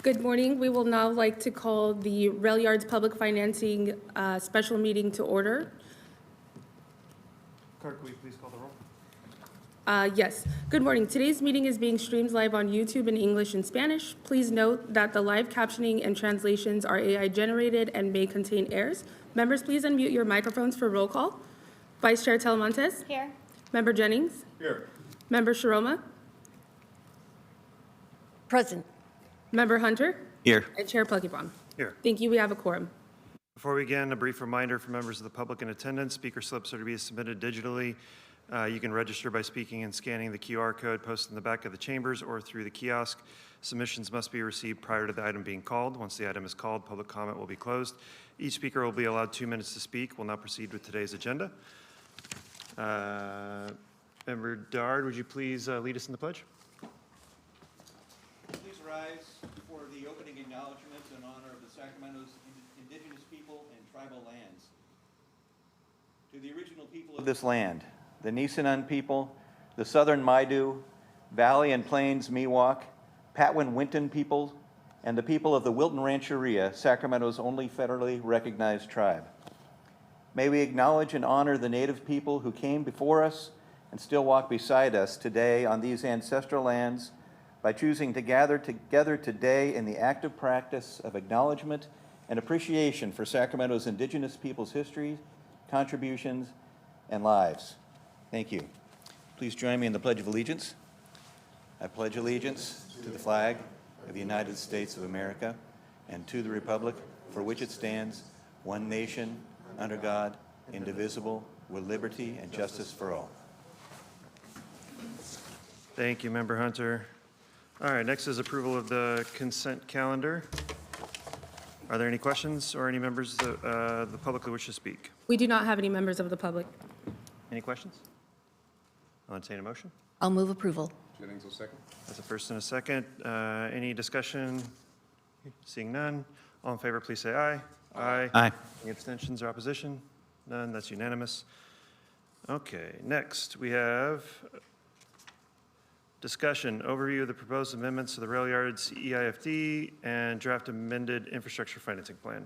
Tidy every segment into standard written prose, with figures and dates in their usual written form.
Good morning. We will now like to call the Railyards Public Financing Special Meeting to order. Clerk, will you please call the roll? Yes. Good morning. Today's meeting is being streamed live on YouTube in English and Spanish. Please note that the live captioning and translations are AI generated and may contain errors. Members, please unmute your microphones for roll call. Vice Chair Talamontes. Here. Member Jennings. Here. Member Sharoma. Present. Member Hunter. Here. And Chair Pluggybon. Here. Thank you. We have a quorum. Before we begin, a brief reminder for members of the public in attendance. Speaker slips are to be submitted digitally. You can register by speaking and scanning the QR code posted in the back of the chambers or through the kiosk. Submissions must be received prior to the item being called. Once the item is called, public comment will be closed. Each speaker will be allowed 2 minutes to speak. We'll now proceed with today's agenda. Member Dard, would you please lead us in the pledge? Please rise for the opening acknowledgement in honor of the Sacramento's indigenous people and tribal lands. To the original people of this land, the Nisenan people, the Southern Maidu, Valley and Plains Miwok, Patwin-Winton people, and the people of the Wilton Rancheria, Sacramento's only federally recognized tribe. May we acknowledge and honor the Native people who came before us and still walk beside us today on these ancestral lands by choosing to gather together today in the active practice of acknowledgement and appreciation for Sacramento's indigenous people's history, contributions, and lives. Thank you. Please join me in the Pledge of Allegiance. I pledge allegiance to the flag of the United States of America and to the republic for which it stands, one nation, under God, indivisible, with liberty and justice for all. Thank you, Member Hunter. All right, next is approval of the consent calendar. Are there any questions or any members of the public who wish to speak? We do not have any members of the public. Any questions? I'll entertain a motion. I'll move approval. Jennings will second. That's a first and a second. Any discussion? Seeing none. All in favor, please say aye. Aye. Aye. Any abstentions or opposition? None. That's unanimous. Okay, next we have discussion, overview of the proposed amendments to the Railyards EIFD and draft amended infrastructure financing plan.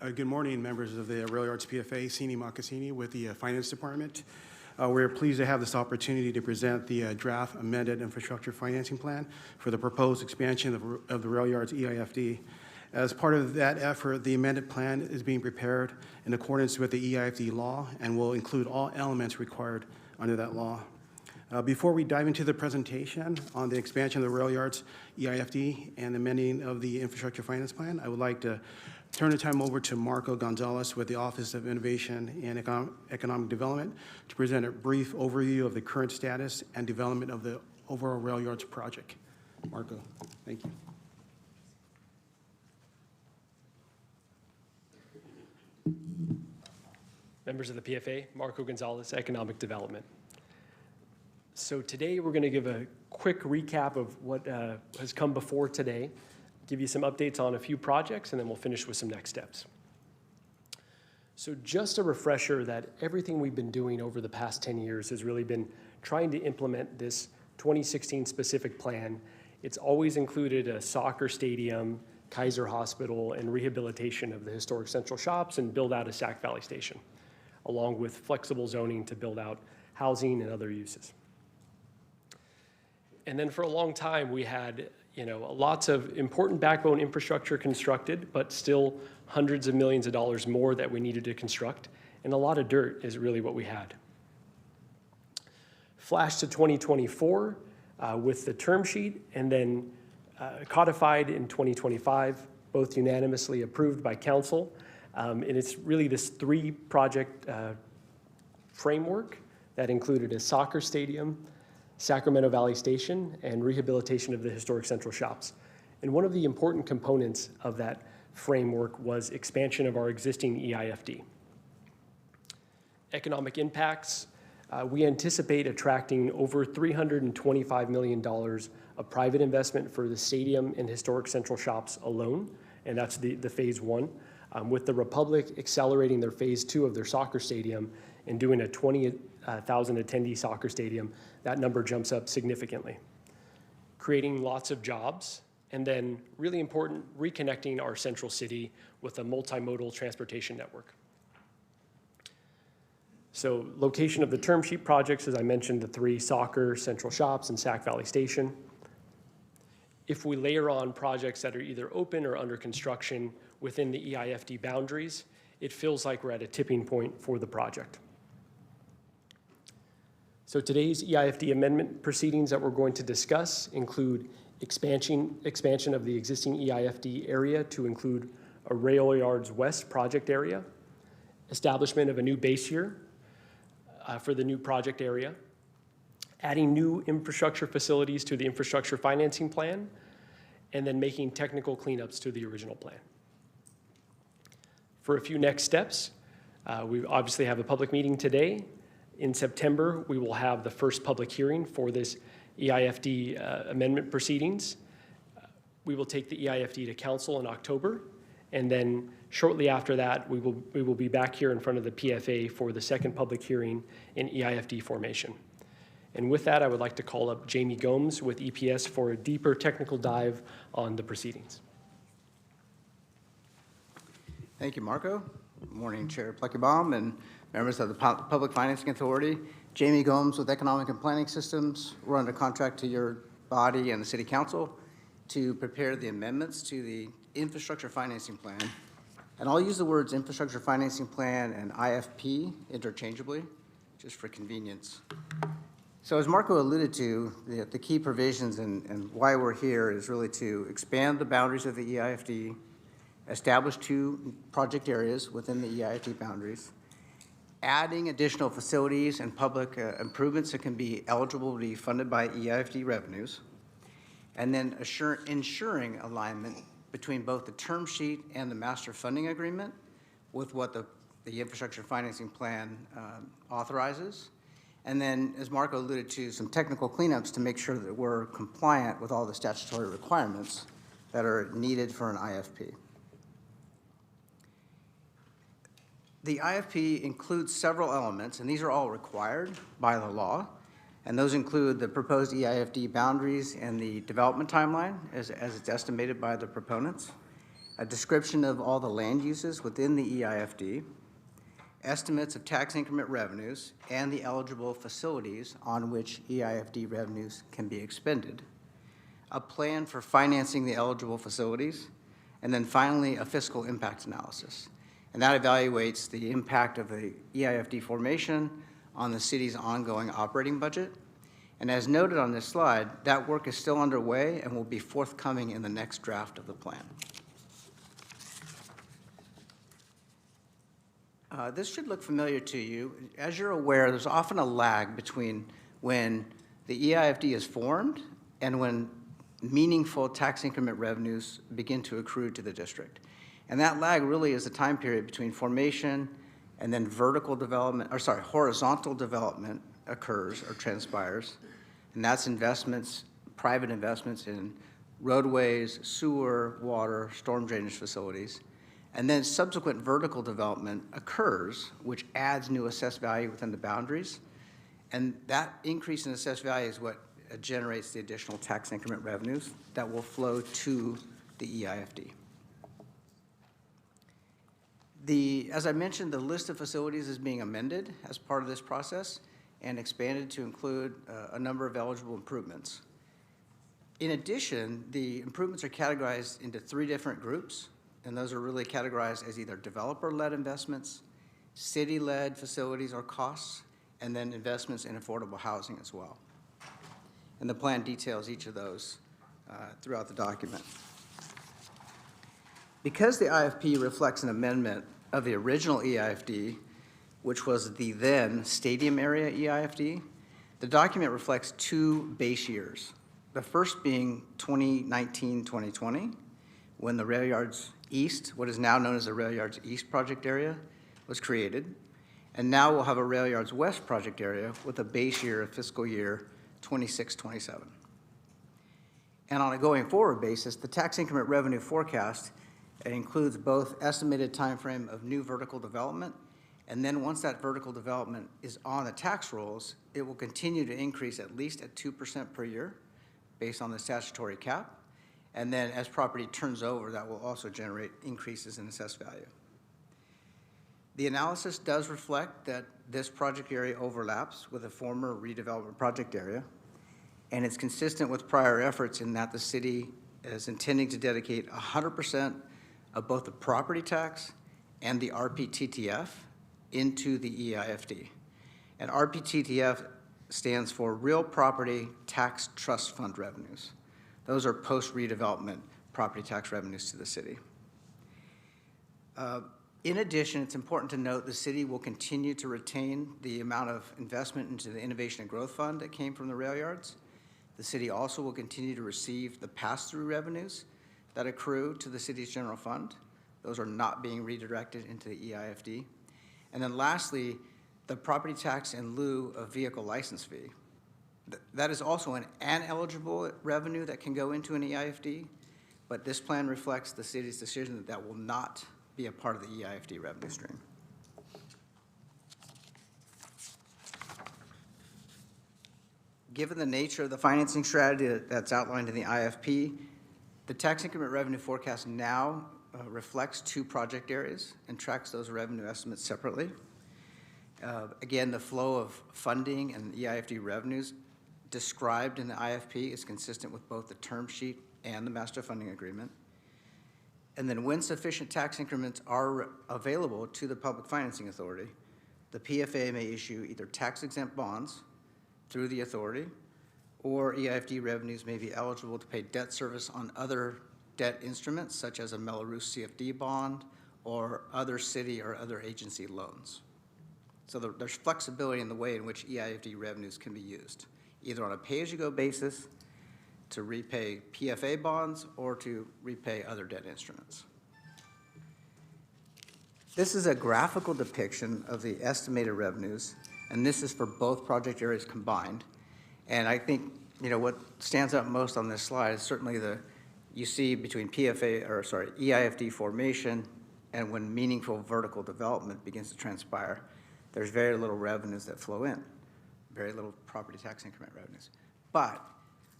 Good morning, members of the Railyards PFA, Sini Makasini with the Finance Department. We're pleased to have this opportunity to present the draft amended infrastructure financing plan for the proposed expansion of the Railyards EIFD. As part of that effort, the amended plan is being prepared in accordance with the EIFD law and will include all elements required under that law. Before we dive into the presentation on the expansion of the Railyards EIFD and amending of the infrastructure finance plan, I would like to turn the time over to Marco Gonzalez with the Office of Innovation and Economic Development to present a brief overview of the current status and development of the overall Railyards project. Marco, thank you. Members of the PFA, Marco Gonzalez, Economic Development. So today we're going to give a quick recap of what has come before today, give you some updates on a few projects, and then we'll finish with some next steps. So just a refresher that everything we've been doing over the past 10 years has really been trying to implement this 2016 specific plan. It's always included a soccer stadium, Kaiser Hospital, and rehabilitation of the historic central shops and build out a Sac Valley station, along with flexible zoning to build out housing and other uses. And then for a long time, we had lots of important backbone infrastructure constructed, but still hundreds of millions of dollars more that we needed to construct. And a lot of dirt is really what we had. Flash to 2024 with the term sheet, and then codified in 2025, both unanimously approved by council. And it's really this three-project framework that included a soccer stadium, Sacramento Valley Station, and rehabilitation of the historic central shops. And one of the important components of that framework was expansion of our existing EIFD. Economic impacts, we anticipate attracting over $325 million of private investment for the stadium and historic central shops alone, and that's the phase one. With the Republic accelerating their phase two of their soccer stadium and doing a 20,000 attendee soccer stadium, that number jumps up significantly. creating lots of jobs, and then, really important, reconnecting our central city with a multimodal transportation network. So location of the term sheet projects, as I mentioned, the 3 soccer, Central Shops, and Sac Valley Station. If we layer on projects that are either open or under construction within the EIFD boundaries, it feels like we're at a tipping point for the project. So today's EIFD amendment proceedings that we're going to discuss include expansion of the existing EIFD area to include a Railyards West project area, establishment of a new base year for the new project area, adding new infrastructure facilities to the infrastructure financing plan, and then making technical cleanups to the original plan. For a few next steps, we obviously have a public meeting today. In September, we will have the first public hearing for this EIFD amendment proceedings. We will take the EIFD to council in October, and then shortly after that, we will be back here in front of the PFA for the second public hearing in EIFD formation. And with that, I would like to call up Jamie Gomes with EPS for a deeper technical dive on the proceedings. Thank you, Marco. Good morning, Chair Plekebaum and members of the Public Financing Authority. Jamie Gomes with Economic and Planning Systems. We're under contract to your body and the City Council to prepare the amendments to the Infrastructure Financing Plan. And I'll use the words Infrastructure Financing Plan and IFP interchangeably, just for convenience. So as Marco alluded to, the key provisions and why we're here is really to expand the boundaries of the EIFD, establish 2 project areas within the EIFD boundaries, adding additional facilities and public improvements that can be eligible to be funded by EIFD revenues, and then ensuring alignment between both the term sheet and the master funding agreement with what the infrastructure financing plan authorizes. And then, as Marco alluded to, some technical cleanups to make sure that we're compliant with all the statutory requirements that are needed for an IFP. The IFP includes several elements, and these are all required by the law. And those include the proposed EIFD boundaries and the development timeline as it's estimated by the proponents, a description of all the land uses within the EIFD, estimates of tax increment revenues, and the eligible facilities on which EIFD revenues can be expended, a plan for financing the eligible facilities, and then finally a fiscal impact analysis. And that evaluates the impact of the EIFD formation on the city's ongoing operating budget. And as noted on this slide, that work is still underway and will be forthcoming in the next draft of the plan. This should look familiar to you. As you're aware, there's often a lag between when the EIFD is formed and when meaningful tax increment revenues begin to accrue to the district. And that lag really is the time period between formation and then horizontal development occurs or transpires. And that's investments, private investments in roadways, sewer, water, storm drainage facilities. And then subsequent vertical development occurs, which adds new assessed value within the boundaries. And that increase in assessed value is what generates the additional tax increment revenues that will flow to the EIFD. As I mentioned, the list of facilities is being amended as part of this process and expanded to include a number of eligible improvements. In addition, the improvements are categorized into 3 different groups, and those are really categorized as either developer-led investments, city-led facilities or costs, and then investments in affordable housing as well. And the plan details each of those throughout the document. Because the IFP reflects an amendment of the original EIFD, which was the then stadium area EIFD, the document reflects 2 base years. The first being 2019-2020, when the Railyards East, what is now known as the Railyards East project area, was created. And now we'll have a Railyards West project area with a base year of fiscal year 26-27. And on a going forward basis, the tax increment revenue forecast includes both estimated timeframe of new vertical development, and then once that vertical development is on the tax rolls, it will continue to increase at least at 2% per year based on the statutory cap. And then as property turns over, that will also generate increases in assessed value. The analysis does reflect that this project area overlaps with a former redevelopment project area, and it's consistent with prior efforts in that the city is intending to dedicate 100% of both the property tax and the RPTTF into the EIFD. And RPTTF stands for Real Property Tax Trust Fund revenues. Those are post-redevelopment property tax revenues to the city. In addition, it's important to note the city will continue to retain the amount of investment into the Innovation and Growth Fund that came from the Railyards. The city also will continue to receive the pass-through revenues that accrue to the city's general fund. Those are not being redirected into the EIFD. And then lastly, the property tax in lieu of vehicle license fee. That is also an eligible revenue that can go into an EIFD, but this plan reflects the city's decision that that will not be a part of the EIFD revenue stream. Given the nature of the financing strategy that's outlined in the IFP, the tax increment revenue forecast now reflects 2 project areas and tracks those revenue estimates separately. Again, the flow of funding and EIFD revenues described in the IFP is consistent with both the term sheet and the master funding agreement. And then when sufficient tax increments are available to the Public Financing Authority, the PFA may issue either tax-exempt bonds through the authority, or EIFD revenues may be eligible to pay debt service on other debt instruments, such as a Melrose CFD bond or other city or other agency loans. So there's flexibility in the way in which EIFD revenues can be used, either on a pay-as-you-go basis to repay PFA bonds or to repay other debt instruments. This is a graphical depiction of the estimated revenues, and this is for both project areas combined. And I think, what stands out most on this slide is certainly you see between EIFD formation and when meaningful vertical development begins to transpire, there's very little revenues that flow in, very little property tax increment revenues. But,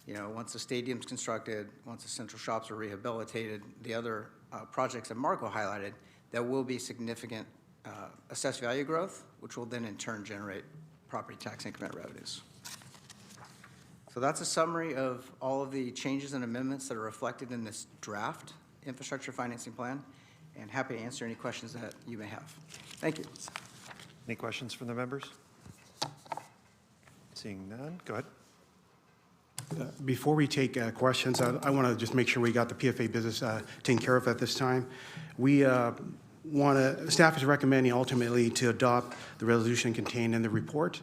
once the stadium's constructed, once the central shops are rehabilitated, the other projects that Marco highlighted, there will be significant assessed value growth, which will then in turn generate property tax increment revenues. So that's a summary of all of the changes and amendments that are reflected in this draft infrastructure financing plan, and happy to answer any questions that you may have. Thank you. Any questions from the members? Seeing none, go ahead. Before we take questions, I want to just make sure we got the PFA business taken care of at this time. Staff is recommending ultimately to adopt the resolution contained in the report.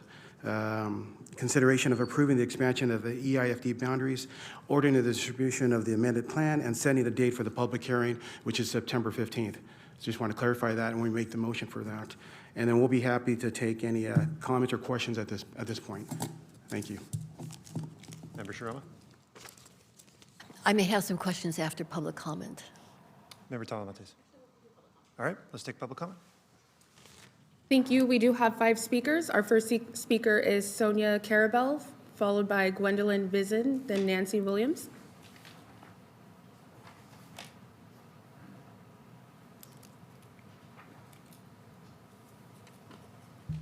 Consideration of approving the expansion of the EIFD boundaries, ordering the distribution of the amended plan, and setting the date for the public hearing, which is September 15th. Just want to clarify that, and we make the motion for that. And then we'll be happy to take any comments or questions at this point. Thank you. Member Sharma? I may have some questions after public comment. Member Talamantes? All right, let's take public comment. Thank you. We do have 5 speakers. Our first speaker is Sonia Carabel, followed by Gwendolyn Vizin, then Nancy Williams.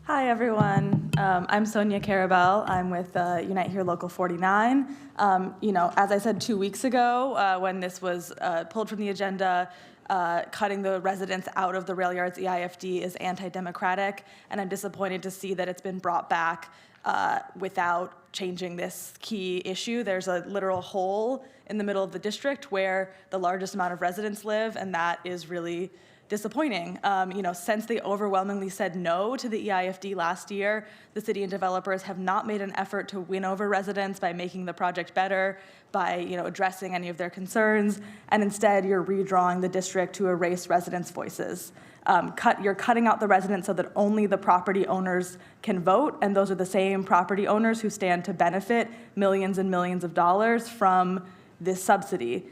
Hi, everyone. I'm Sonia Carabel. I'm with Unite Here Local 49. As I said 2 weeks ago, when this was pulled from the agenda, cutting the residents out of the Railyards EIFD is anti-democratic, and I'm disappointed to see that it's been brought back without changing this key issue. There's a literal hole in the middle of the district where the largest amount of residents live, and that is really disappointing. Since they overwhelmingly said no to the EIFD last year, the city and developers have not made an effort to win over residents by making the project better, by addressing any of their concerns, and instead you're redrawing the district to erase residents' voices. You're cutting out the residents so that only the property owners can vote, and those are the same property owners who stand to benefit millions and millions of dollars from this subsidy.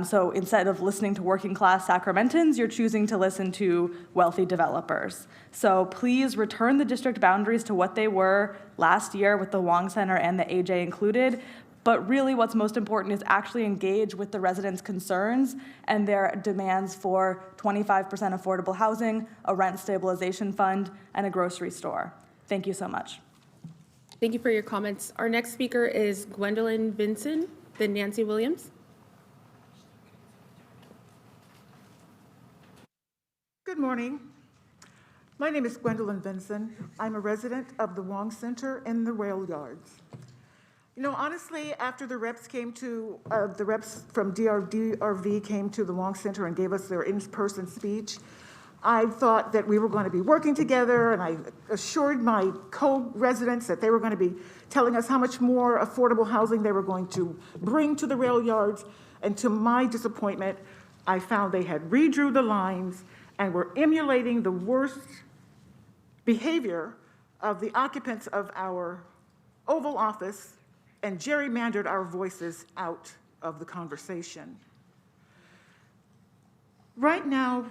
So instead of listening to working class Sacramentans, you're choosing to listen to wealthy developers. So please return the district boundaries to what they were last year with the Wong Center and the AJ included. But really what's most important is actually engage with the residents' concerns and their demands for 25% affordable housing, a rent stabilization fund, and a grocery store. Thank you so much. Thank you for your comments. Our next speaker is Gwendolyn Vinson, then Nancy Williams. Good morning. My name is Gwendolyn Vinson. I'm a resident of the Wong Center in the Railyards. You know, honestly, after the reps from DRV came to the Wong Center and gave us their in-person speech, I thought that we were going to be working together, and I assured my co-residents that they were going to be telling us how much more affordable housing they were going to bring to the Railyards. And to my disappointment, I found they had redrew the lines and were emulating the worst behavior of the occupants of our Oval Office and gerrymandered our voices out of the conversation. Right now,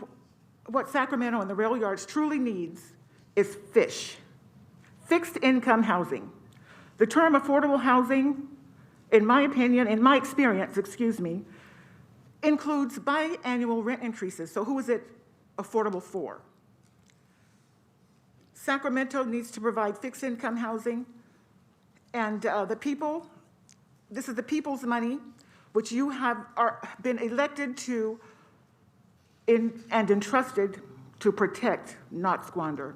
what Sacramento and the Railyards truly needs is fixed income housing. The term affordable housing, in my opinion, in my experience, includes biannual rent increases. So who is it affordable for? Sacramento needs to provide fixed income housing, and the people, this is the people's money, which you have been elected to and entrusted to protect, not squander.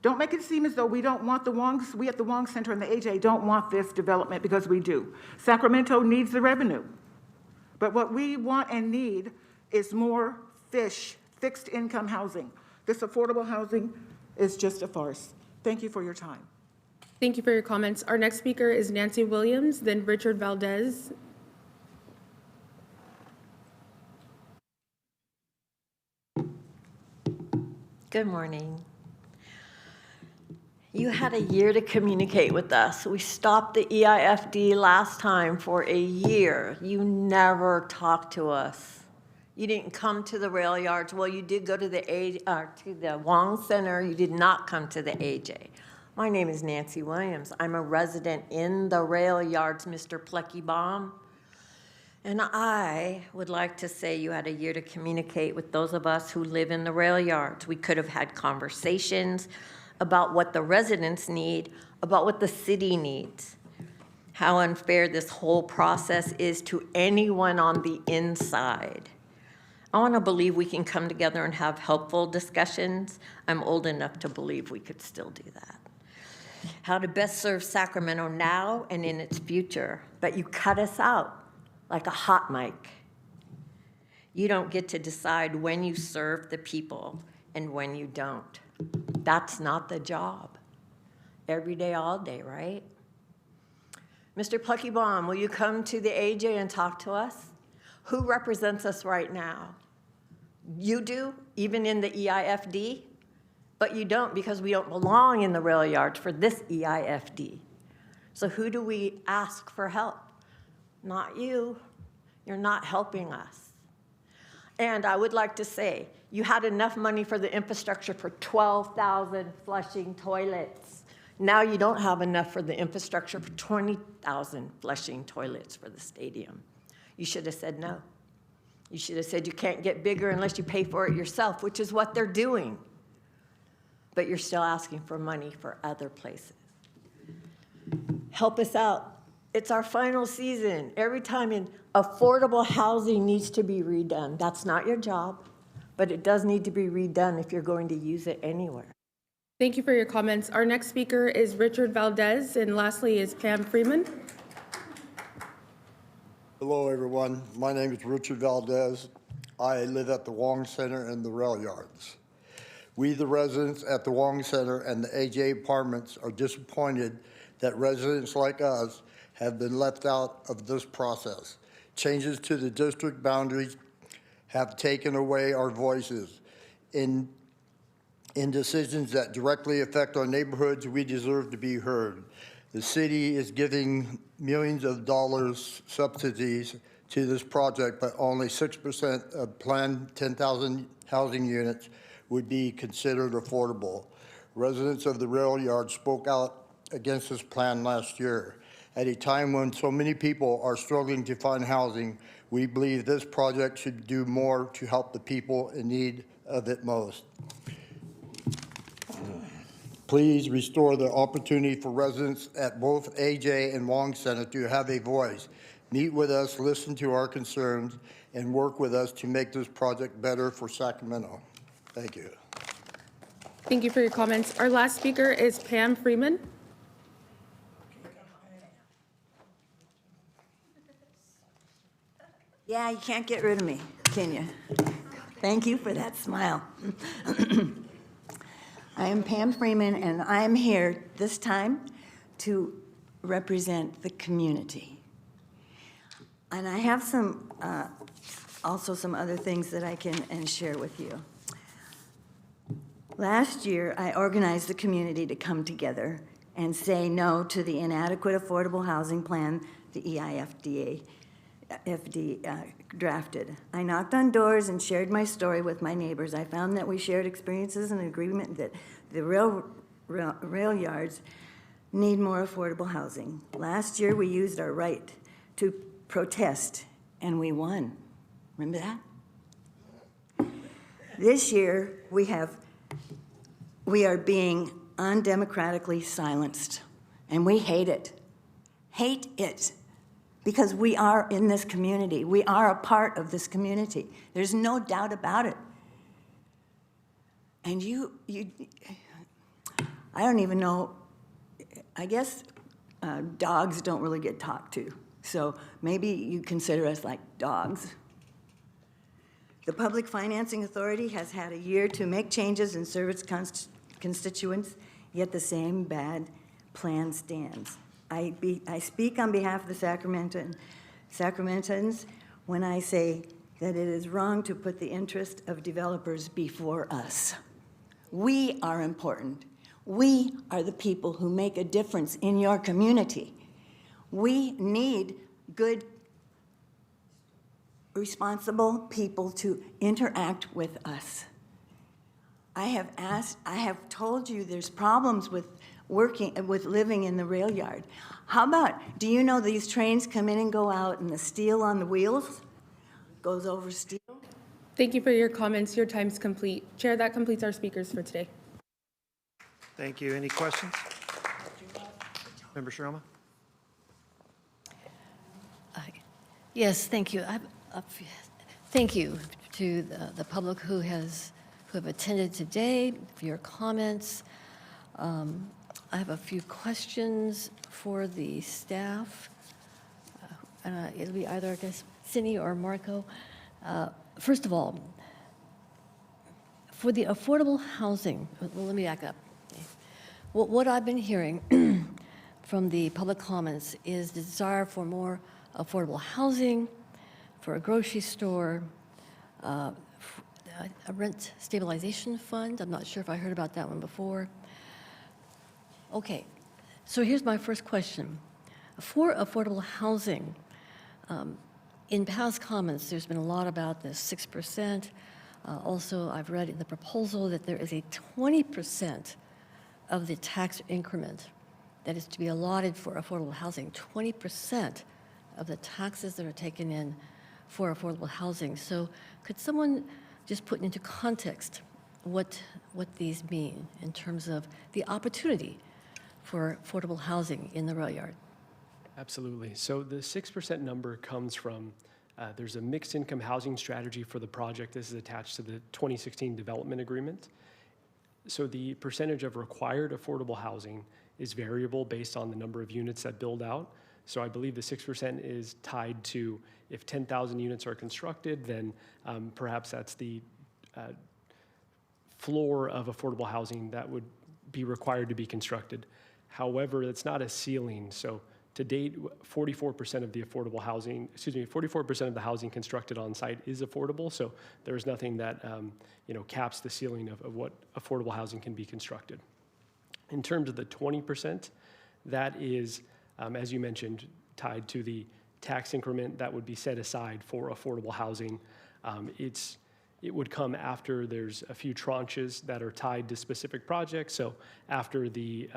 Don't make it seem as though we don't want we at the Wong Center and the AJ don't want this development, because we do. Sacramento needs the revenue. But what we want and need is more fixed income housing. This affordable housing is just a farce. Thank you for your time. Thank you for your comments. Our next speaker is Nancy Williams, then Richard Valdez. Good morning. You had a year to communicate with us. We stopped the EIFD last time for a year. You never talked to us. You didn't come to the Railyards. Well, you did go to the Wong Center. You did not come to the AJ. My name is Nancy Williams. I'm a resident in the Railyards, Mr. Plecky-Baum. And I would like to say you had a year to communicate with those of us who live in the Railyards. We could have had conversations about what the residents need, about what the city needs, how unfair this whole process is to anyone on the inside. I want to believe we can come together and have helpful discussions. I'm old enough to believe we could still do that. How to best serve Sacramento now and in its future, but you cut us out like a hot mic. You don't get to decide when you serve the people and when you don't. That's not the job. Every day, all day, right? Mr. Plecky-Baum, will you come to the AJ and talk to us? Who represents us right now? You do, even in the EIFD, but you don't, because we don't belong in the Railyards for this EIFD. So who do we ask for help? Not you. You're not helping us. And I would like to say, you had enough money for the infrastructure for 12,000 flushing toilets. Now you don't have enough for the infrastructure for 20,000 flushing toilets for the stadium. You should have said no. You should have said you can't get bigger unless you pay for it yourself, which is what they're doing. But you're still asking for money for other places. Help us out. It's our final season. Every time affordable housing needs to be redone. That's not your job, but it does need to be redone if you're going to use it anywhere. Thank you for your comments. Our next speaker is Richard Valdez, and lastly is Pam Freeman. Hello, everyone. My name is Richard Valdez. I live at the Wong Center and the Railyards. We, the residents at the Wong Center and the AJ Apartments, are disappointed that residents like us have been left out of this process. Changes to the district boundaries have taken away our voices. In decisions that directly affect our neighborhoods, we deserve to be heard. The city is giving millions of dollars subsidies to this project, but only 6% of planned 10,000 housing units would be considered affordable. Residents of the Railyard spoke out against this plan last year. At a time when so many people are struggling to find housing, we believe this project should do more to help the people in need of it most. Please restore the opportunity for residents at both AJ and Wong Center to have a voice. Meet with us, listen to our concerns, and work with us to make this project better for Sacramento. Thank you. Thank you for your comments. Our last speaker is Pam Freeman. Yeah, you can't get rid of me, can you? Thank you for that smile. I am Pam Freeman, and I'm here this time to represent the community. And I have some, also some other things that I can share with you. Last year, I organized the community to come together and say no to the inadequate affordable housing plan the EIFD drafted. I knocked on doors and shared my story with my neighbors. I found that we shared experiences and agreement that the Railyards need more affordable housing. Last year, we used our right to protest, and we won. Remember that? This year, we are being undemocratically silenced, and we hate it. Hate it. Because we are in this community. We are a part of this community. There's no doubt about it. And I don't even know, I guess dogs don't really get talked to. So maybe you consider us like dogs. The Public Financing Authority has had a year to make changes and serve its constituents, yet the same bad plan stands. I speak on behalf of the Sacramentans when I say that it is wrong to put the interest of developers before us. We are important. We are the people who make a difference in your community. We need good, responsible people to interact with us. I have told you there's problems with living in the rail yard. How about, do you know these trains come in and go out and the steel on the wheels goes over steel? Thank you for your comments. Your time's complete. Chair, that completes our speakers for today. Thank you. Any questions? Member Sharma? Yes, thank you. Thank you to the public who have attended today for your comments. I have a few questions for the staff. It'll be either, I guess, Cindy or Marco. First of all, for the affordable housing, well, let me back up. What I've been hearing from the public comments is the desire for more affordable housing, for a grocery store, a rent stabilization fund. I'm not sure if I heard about that one before. Okay, so here's my first question. For affordable housing, in past comments, there's been a lot about the 6%. Also, I've read in the proposal that there is a 20% of the tax increment that is to be allotted for affordable housing, 20% of the taxes that are taken in for affordable housing. So could someone just put into context what these mean in terms of the opportunity for affordable housing in the rail yard? Absolutely. So the 6% number comes from, there's a mixed income housing strategy for the project. This is attached to the 2016 development agreement. So the percentage of required affordable housing is variable based on the number of units that build out. So I believe the 6% is tied to if 10,000 units are constructed, then perhaps that's the floor of affordable housing that would be required to be constructed. However, it's not a ceiling. So to date, 44% of the affordable housing, 44% of the housing constructed on site is affordable. So there's nothing that caps the ceiling of what affordable housing can be constructed. In terms of the 20%, that is, as you mentioned, tied to the tax increment that would be set aside for affordable housing. It would come after there's a few tranches that are tied to specific projects. So after the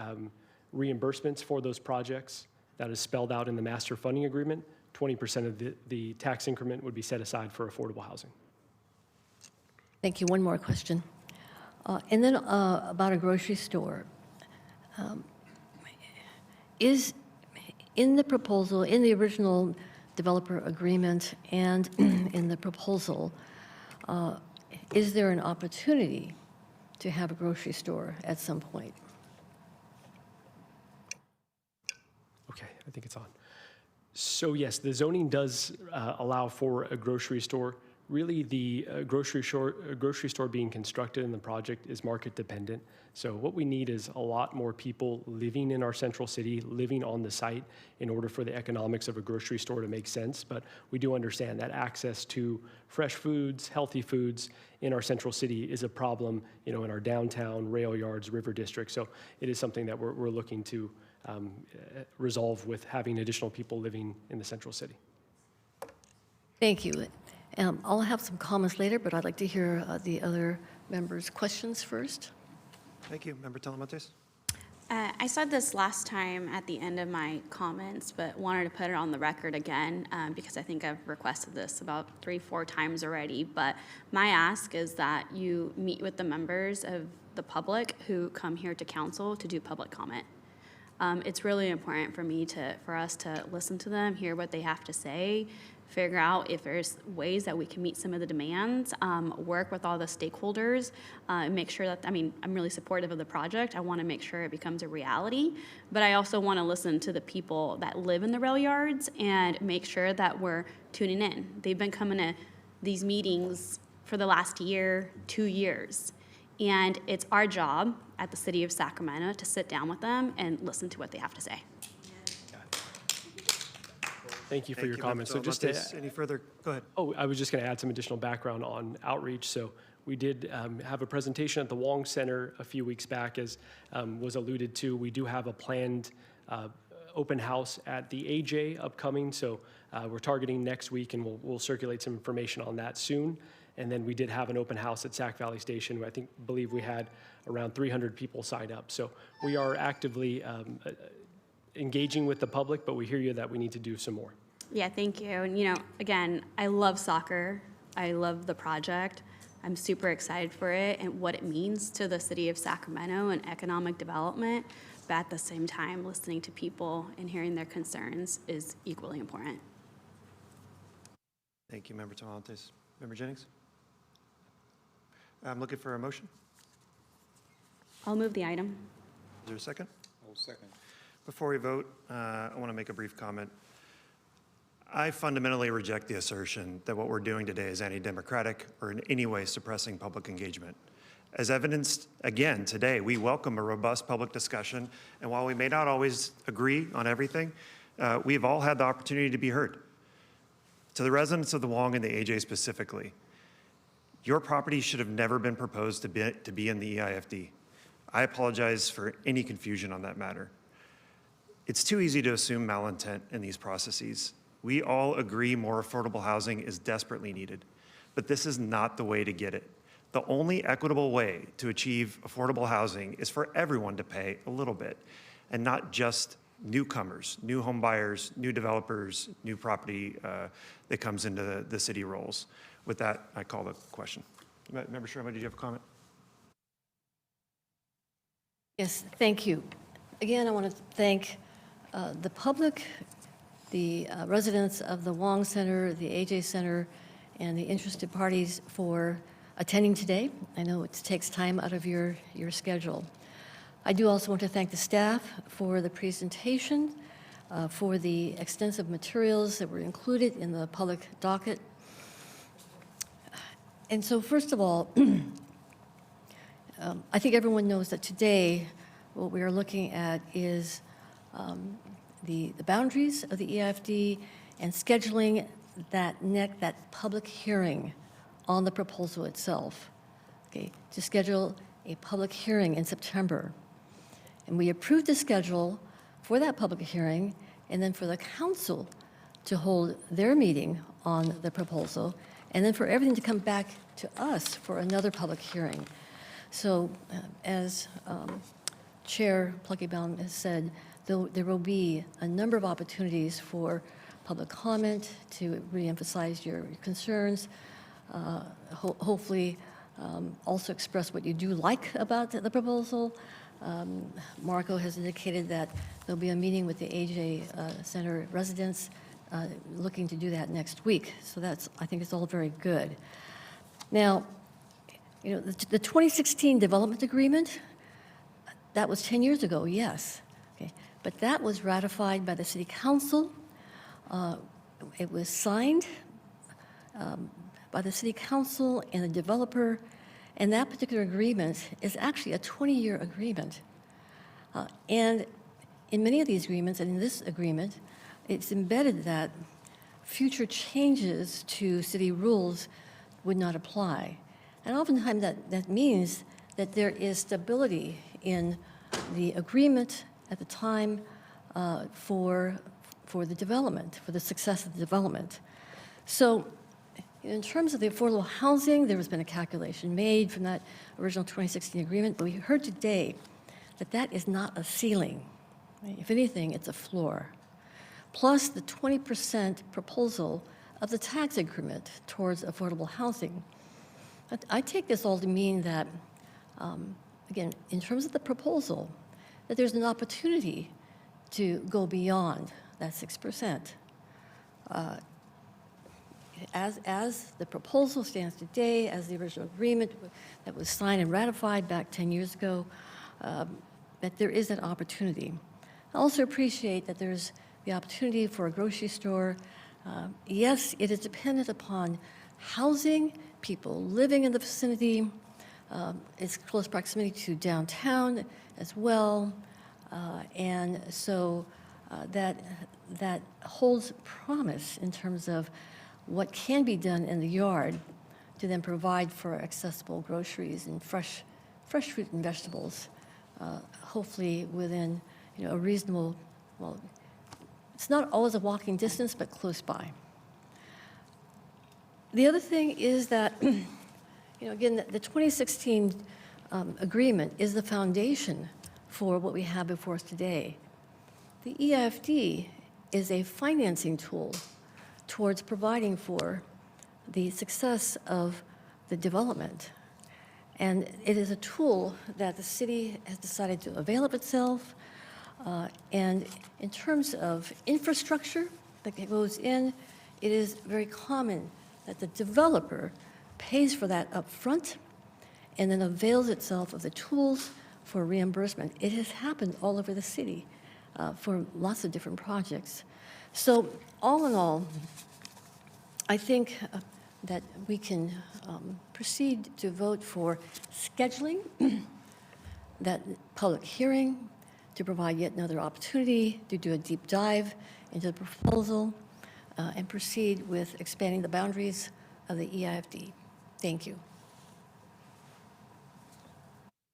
reimbursements for those projects, That is spelled out in the master funding agreement. 20% of the tax increment would be set aside for affordable housing. Thank you. One more question. And then about a grocery store. Is in the proposal, in the original developer agreement and in the proposal, is there an opportunity to have a grocery store at some point? Okay, I think it's on. So yes, the zoning does allow for a grocery store. Really, the grocery store being constructed in the project is market dependent. So what we need is a lot more people living in our central city, living on the site in order for the economics of a grocery store to make sense. But we do understand that access to fresh foods, healthy foods in our central city is a problem, in our downtown, Railyards, River District. So it is something that we're looking to resolve with having additional people living in the central city. Thank you. I'll have some comments later, but I'd like to hear the other members' questions first. Thank you. Member Talamontes? I said this last time at the end of my comments, but wanted to put it on the record again because I think I've requested this about 3-4 times already. But my ask is that you meet with the members of the public who come here to council to do public comment. It's really important for us to listen to them, hear what they have to say, figure out if there's ways that we can meet some of the demands, work with all the stakeholders, and make sure that, I'm really supportive of the project. I want to make sure it becomes a reality, but I also want to listen to the people that live in the Railyards and make sure that we're tuning in. They've been coming to these meetings for the last year, 2 years. And it's our job at the City of Sacramento to sit down with them and listen to what they have to say. Thank you for your comments. So just to, any further, go ahead. Oh, I was just going to add some additional background on outreach. So we did have a presentation at the Wong Center a few weeks back, as was alluded to. We do have a planned open house at the AJ upcoming. So we're targeting next week, and we'll circulate some information on that soon. And then we did have an open house at Sac Valley Station. I believe we had around 300 people sign up. So we are actively engaging with the public, but we hear you that we need to do some more. Yeah, thank you. And again, I love soccer. I love the project. I'm super excited for it and what it means to the city of Sacramento and economic development. But at the same time, listening to people and hearing their concerns is equally important. Thank you, Member Talamontes. Member Jennings? I'm looking for a motion. I'll move the item. Is there a second? I'll second. Before we vote, I want to make a brief comment. I fundamentally reject the assertion that what we're doing today is anti-democratic or in any way suppressing public engagement. As evidenced again today, we welcome a robust public discussion, and while we may not always agree on everything, we've all had the opportunity to be heard. To the residents of the Wong and the AJ specifically, your property should have never been proposed to be in the EIFD. I apologize for any confusion on that matter. It's too easy to assume malintent in these processes. We all agree more affordable housing is desperately needed, but this is not the way to get it. The only equitable way to achieve affordable housing is for everyone to pay a little bit, and not just newcomers, new home buyers, new developers, new property that comes into the city rolls. With that, I call the question. Member Sherman, did you have a comment? Yes, thank you. Again, I want to thank the public, the residents of the Wong Center, the AJ Center, and the interested parties for attending today. I know it takes time out of your schedule. I do also want to thank the staff for the presentation, for the extensive materials that were included in the public docket. And so first of all, I think everyone knows that today what we are looking at is the boundaries of the EIFD and scheduling that public hearing on the proposal itself, okay, to schedule a public hearing in September. And we approved the schedule for that public hearing and then for the council to hold their meeting on the proposal and then for everything to come back to us for another public hearing. So as Chair Pluckybaum has said, there will be a number of opportunities for public comment to reemphasize your concerns, hopefully also express what you do like about the proposal. Marco has indicated that there'll be a meeting with the AJ Center residents looking to do that next week. So I think it's all very good. Now, you know, the 2016 development agreement, that was 10 years ago, yes. Okay. But that was ratified by the City Council. It was signed by the City Council and the developer, and that particular agreement is actually a 20-year agreement. And in many of these agreements, and in this agreement, it's embedded that future changes to city rules would not apply. And oftentimes that means that there is stability in the agreement at the time for the development, for the success of the development. So in terms of the affordable housing, there has been a calculation made from that original 2016 agreement, but we heard today that that is not a ceiling. If anything, it's a floor. Plus the 20% proposal of the tax increment towards affordable housing. I take this all to mean that, again, in terms of the proposal, that there's an opportunity to go beyond that 6%. As the proposal stands today, as the original agreement that was signed and ratified back 10 years ago, that there is that opportunity. I also appreciate that there's the opportunity for a grocery store. Yes, it is dependent upon housing, people living in the vicinity. It's close proximity to downtown as well. And so that holds promise in terms of what can be done in the yard to then provide for accessible groceries and fresh fruit and vegetables, hopefully within a reasonable, well, it's not always a walking distance, but close by. The other thing is that, again, the 2016 agreement is the foundation for what we have before us today. The EIFD is a financing tool towards providing for the success of the development. And it is a tool that the city has decided to avail of itself. And in terms of infrastructure that goes in, it is very common that the developer pays for that up front and then avails itself of the tools for reimbursement. It has happened all over the city for lots of different projects. So all in all, I think that we can proceed to vote for scheduling that public hearing to provide yet another opportunity to do a deep dive into the proposal and proceed with expanding the boundaries of the EIFD. Thank you.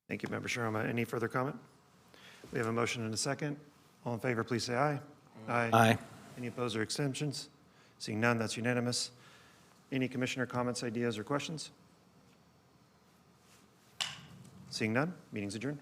Thank you, Member Sharma. Any further comment? We have a motion and a second. All in favor, please say aye. Aye. Aye. Any opposed or abstentions? Seeing none, that's unanimous. Any commissioner comments, ideas, or questions? Seeing none, meeting's adjourned.